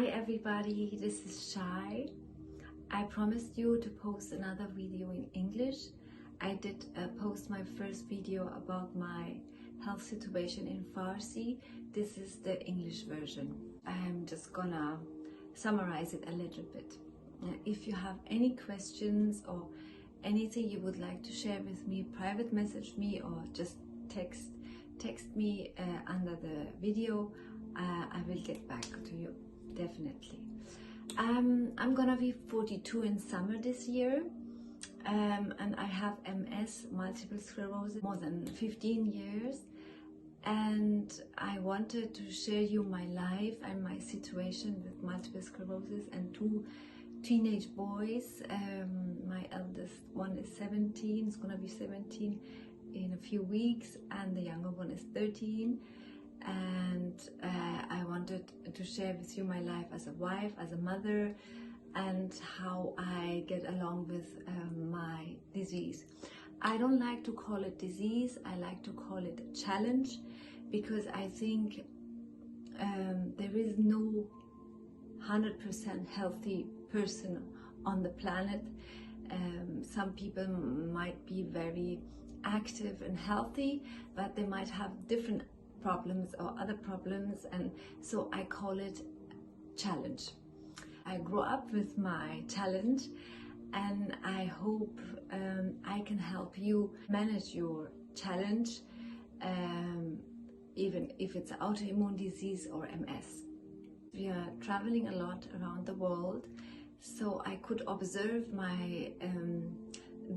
everybody, this is Shai. I promised you to post another video in English. I did post my first video about my health situation in Farsi. This is the English version. I'm just gonna summarize it a little bit. If you have any questions or anything you would like to share with me, private message me or just text me under the video. I will get back to you, definitely. I'm gonna be 42 in summer this year, and I have MS, multiple sclerosis, more than 15 years, and I wanted to share you my life and my situation with multiple sclerosis and two teenage boys. My eldest one is 17, it's gonna be 17 in a few weeks, and the younger one is 13. And I wanted to share with you my life as a wife, as a mother, and how I get along with my disease. I don't like to call it disease, I like to call it a challenge, because I think there is no 100% healthy person on the planet. Some people might be very active and healthy, but they might have different problems or other problems, and so I call it challenge. I grew up with my challenge, and I hope I can help you manage your challenge, even if it's autoimmune disease or MS. We are traveling a lot around the world, so I could observe my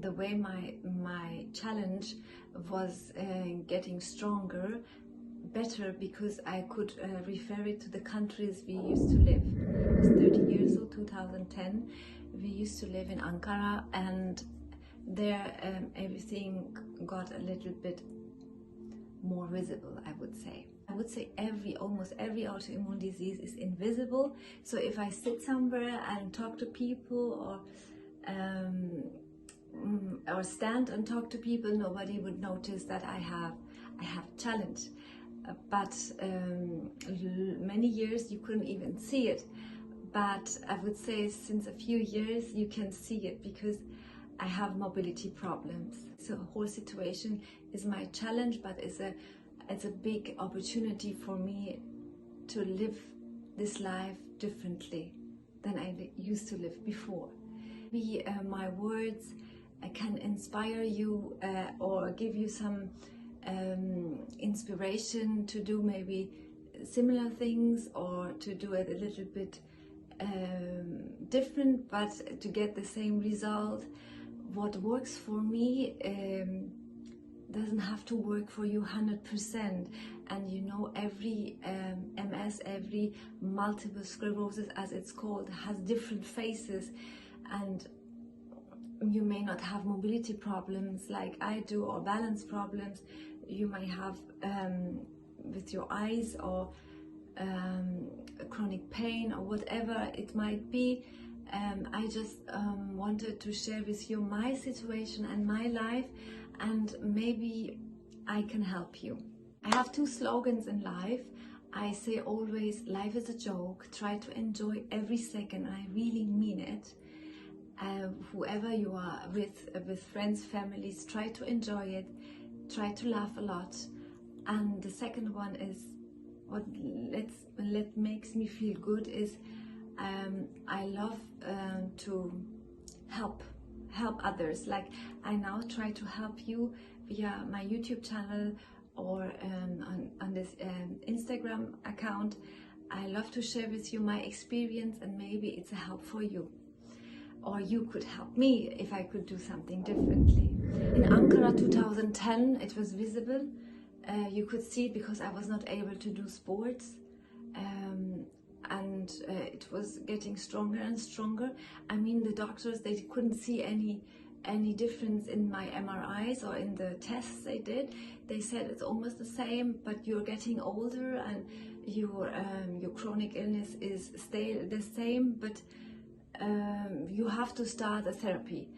the way my challenge was getting stronger, better, because I could refer it to the countries we used to live. I was 30 years old, 2010. We used to live in Ankara, and there everything got a little bit more visible, I would say. I would say almost every autoimmune disease is invisible. So if I sit somewhere and talk to people or stand and talk to people, nobody would notice that I have challenge. But many years you couldn't even see it. But I would say since a few years you can see it, because I have mobility problems. So the whole situation is my challenge, but it's a big opportunity for me to live this life differently than I used to live before. Maybe my words can inspire you or give you some inspiration to do maybe similar things, or to do it a little bit different, but to get the same result. What works for me doesn't have to work for you 100%. And you know, every MS, every multiple sclerosis as it's called, has different phases, and you may not have mobility problems like I do, or balance problems. You might have with your eyes, or chronic pain, or whatever it might be. I just wanted to share with you my situation and my life, and maybe I can help you. I have two slogans in life. I say always, life is a joke, try to enjoy every second, and I really mean it. Whoever you are with friends, families, try to enjoy it, try to laugh a lot. And the second one is what makes me feel good is I love to help others. Like, I now try to help you via my YouTube channel or on this Instagram account. I love to share with you my experience, and maybe it's a help for you. Or you could help me if I could do something differently. In Ankara 2010, it was visible. You could see it because I was not able to do sports. And it was getting stronger and stronger. I mean, the doctors, they couldn't see any difference in my MRIs or in the tests they did. They said it's almost the same, but you're getting older, and your chronic illness is still the same, but you have to start a therapy.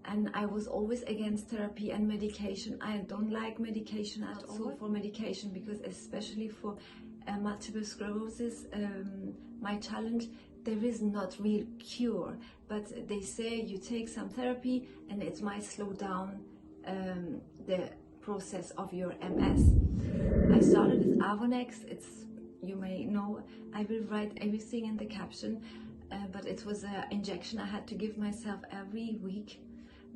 And I was always against therapy and medication. I don't like medication at all for medication, because especially for multiple sclerosis, my challenge, there is not real cure, but they say you take some therapy and it might slow down the process of your MS. I started with Avonex. It's, you may know, I will write everything in the caption, but it was an injection I had to give myself every week.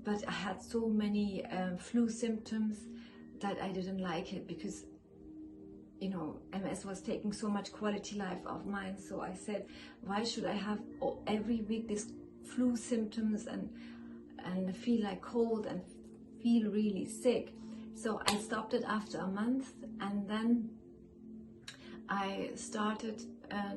But I had so many flu symptoms that I didn't like it, because you know, MS was taking so much quality life of mine. So I said, why should I have every week these flu symptoms and feel like cold and feel really sick? So I stopped it after a month, and then I started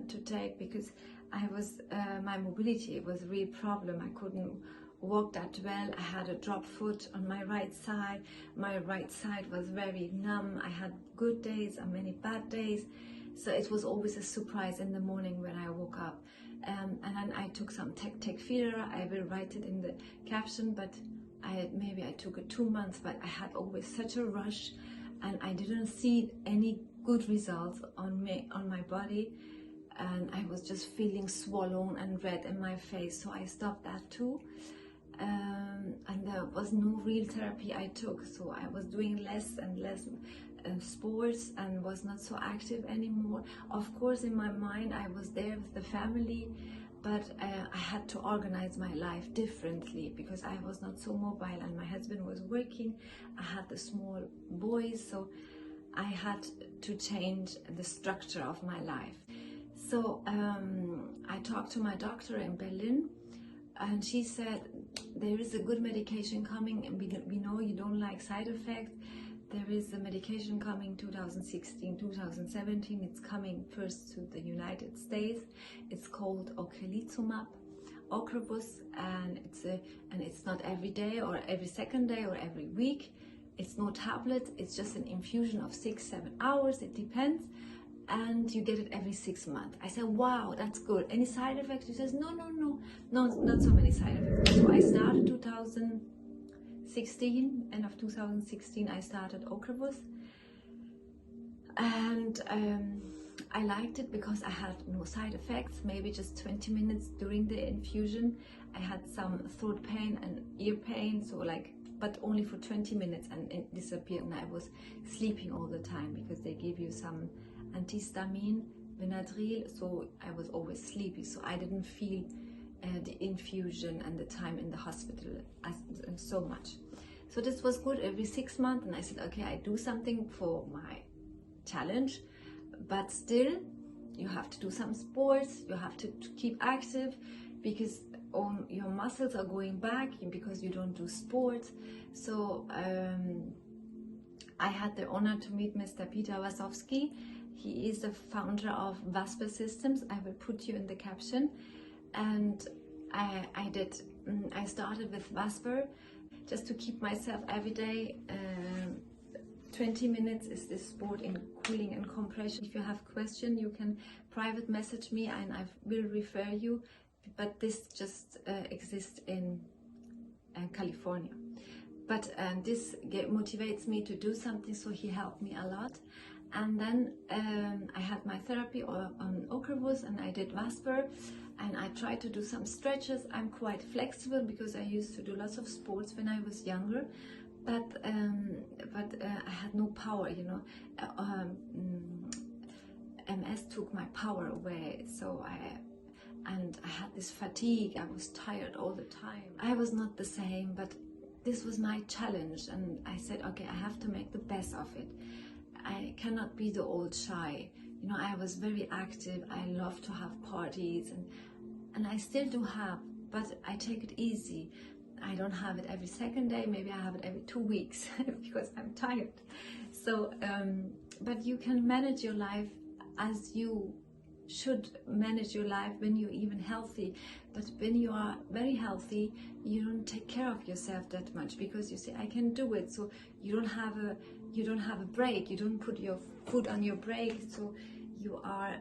to take, because I was my mobility was a real problem. I couldn't walk that well. I had a drop foot on my right side. My right side was very numb. I had good days and many bad days. So it was always a surprise in the morning when I woke up. And then I took some vita-she-vita. I will write it in the caption, but maybe I took it 2 months, but I had always such a rush, and I didn't see any good results on my body, and I was just feeling swollen and red in my face. So I stopped that too. And there was no real therapy I took, so I was doing less and less sports and was not so active anymore. Of course, in my mind I was there with the family, but I had to organize my life differently, because I was not so mobile and my husband was working. I had the small boys, so I had to change the structure of my life. So I talked to my doctor in Berlin, and she said, there is a good medication coming, and we know you don't like side effects. There is a medication coming 2016, 2017. It's coming first to the United States. It's called ocrevus, and it's not every day or every second day or every week. It's no tablet. It's just an infusion of 6-7 hours. It depends. And you get it every 6 months. I said, wow, that's good. Any side effects? She says, no, not so many side effects. So I started 2016, end of 2016, I started ocrevus. And I liked it because I had no side effects, maybe just 20 minutes during the infusion. I had some throat pain and ear pain, so like, but only for 20 minutes, and it disappeared, and I was sleeping all the time because they give you some antihistamine, Benadryl, so I was always sleepy, so I didn't feel the infusion and the time in the hospital so much. So this was good every 6 months, and I said, okay, I do something for my challenge, but still you have to do some sports, you have to keep active, because your muscles are going back because you don't do sports. So I had the honor to meet Mr. Peter Wasowski. He is the founder of Vasper Systems. I will put you in the caption. And I started with Vasper just to keep myself every day. 20 minutes is this sport in cooling and compression. If you have questions, you can private message me and I will refer you. But this just exists in California. But this motivates me to do something, so he helped me a lot. And then I had my therapy on ocrevus, and I did Vasper, and I tried to do some stretches. I'm quite flexible because I used to do lots of sports when I was younger, but I had no power, you know. MS took my power away, so I had this fatigue. I was tired all the time. I was not the same, but this was my challenge, and I said, okay, I have to make the best of it. I cannot be the old shy. You know, I was very active. I love to have parties, and I still do have, but I take it easy. I don't have it every second day. Maybe I have it every 2 weeks because I'm tired. So, but you can manage your life as you should manage your life when you're even healthy. But when you are very healthy, you don't take care of yourself that much, because you say, I can do it. So you don't have a break. You don't put your foot on your brake. So you are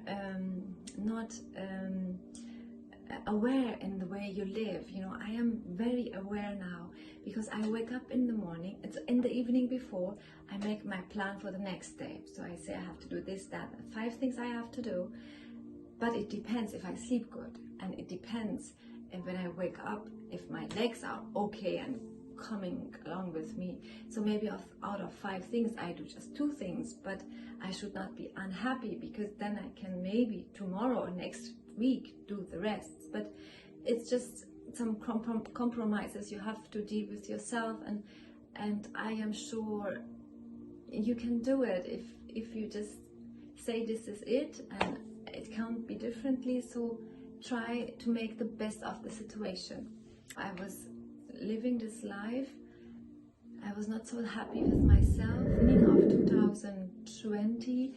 not aware in the way you live. You know, I am very aware now because I wake up in the morning. It's in the evening before I make my plan for the next day. So I say I have to do this, that, 5 things I have to do. But it depends if I sleep good, and it depends if when I wake up, if my legs are okay and coming along with me. So maybe out of 5 things I do just 2 things, but I should not be unhappy, because then I can maybe tomorrow or next week do the rest. But it's just some compromises you have to deal with yourself, and I am sure you can do it if you just say this is it, and it can't be differently. So try to make the best of the situation. I was living this life, I was not so happy with myself. Beginning of 2020,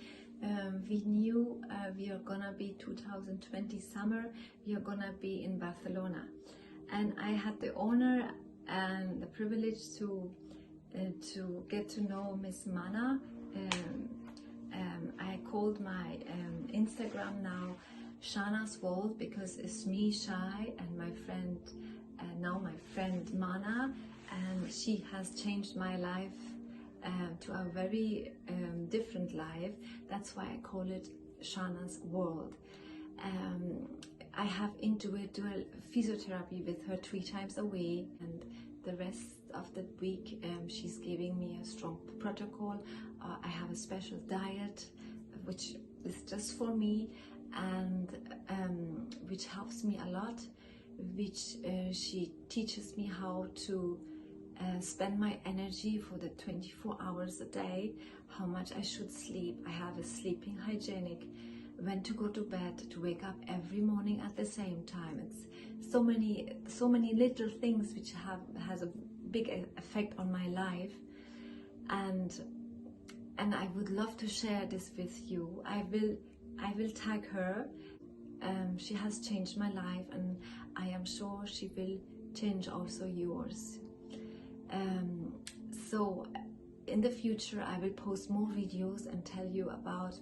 we knew we are gonna be 2020 summer, we are gonna be in Barcelona, and I had the honor and the privilege to get to know Miss Mana. I called my Instagram now Shana's World, because it's me, Shai, and my friend, now my friend Mana, and she has changed my life to a very different life. That's why I call it Shana's World. I have individual physiotherapy with her 3 times a week, and the rest of the week she's giving me a strong protocol. I have a special diet which is just for me, and which helps me a lot, which she teaches me how to spend my energy for the 24 hours a day, how much I should sleep. I have a sleeping hygienic, when to go to bed, to wake up every morning at the same time. It's so many little things which has a big effect on my life, and I would love to share this with you. I will tag her. She has changed my life, and I am sure she will change also yours. So in the future I will post more videos and tell you about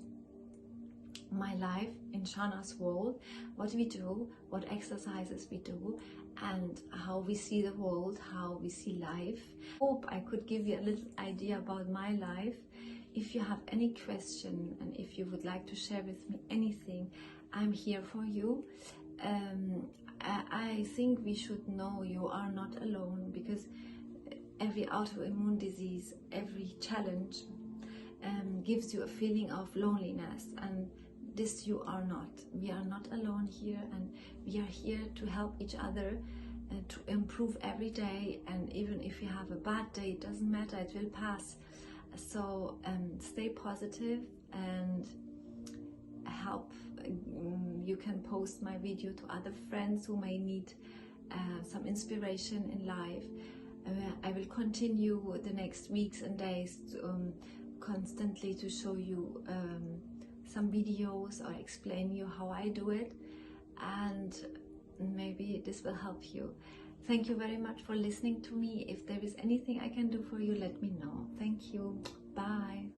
my life in Shana's World, what we do, what exercises we do, and how we see the world, how we see life. Hope I could give you a little idea about my life. If you have any question, and if you would like to share with me anything, I'm here for you. I think we should know you are not alone, because every autoimmune disease, every challenge gives you a feeling of loneliness, and this you are not. We are not alone here, and we are here to help each other to improve every day. And even if you have a bad day, it doesn't matter, it will pass. So stay positive and help. You can post my video to other friends who may need some inspiration in life. I will continue the next weeks and days constantly to show you some videos or explain you how I do it, and maybe this will help you. Thank you very much for listening to me. If there is anything I can do for you, let me know. Thank you. Bye.